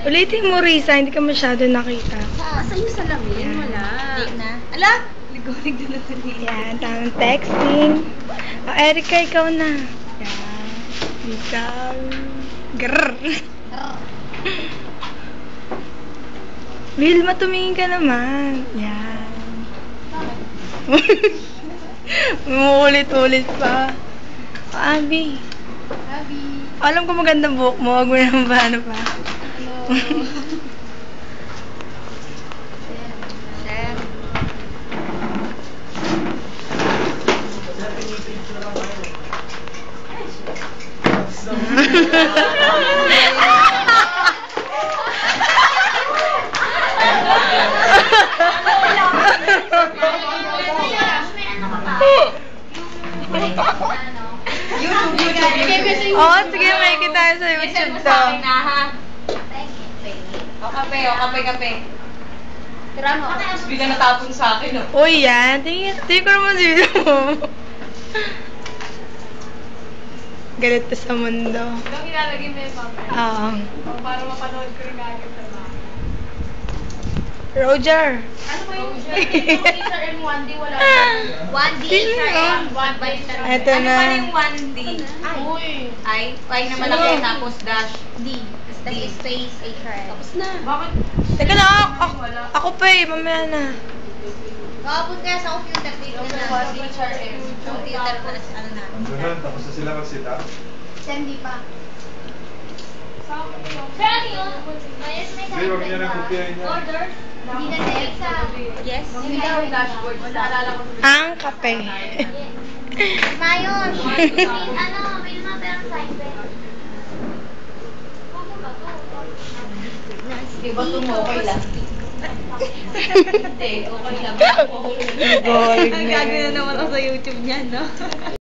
Ulitin mo, Risa. Hindi ka masyado nakita. Asa yung salamin? Wala. Hindi na. Ala! Ligonig na natin. Yan, tamang texting. O, Erica, ikaw na. Yan. Ikaw. Grrr. Wilma, tumingin ka naman. Yan. Umuulit-ulit pa. O, Abby. Abby. Alam ko magandang buhok mo. Huwag mo naman ba ano pa. Hello. Oo, sige, makikita tayo sa YouTube to. Kape. Tira mo. Bigla natapon sa akin, no? Uy, yan. Tingin ko naman sa video mo. Galit ka sa mundo. Anong ilalagay mo yung paper? Oo. Para mapanood ko rin agad sa mga. Roger. Ano ba yung HRM 1D? Wala. 1D, HRM, 1D. Eto na. Ano pa yung 1D? Ay, Y na malaki, tapos dash. D. Tapos space, HRM. Tapos na. Bakit? Teka lang, ako pa eh. Mamaya na. Kapag kaya sa computer, dito na. HRM. Computer plus ano na. Andun, tapos na sila magsita. Hindi pa. Hindi, huwag niya nang kopyahin niya. Order? Hindi na sa yes. Hindi na yung dashboard. Naalala ko. Ang kape. Mayon. Ano, may mga perang side bet. Di ba ito mo okay lang? Hindi, okay lang. Boy, Ang gagawin na naman ako sa YouTube niyan, no?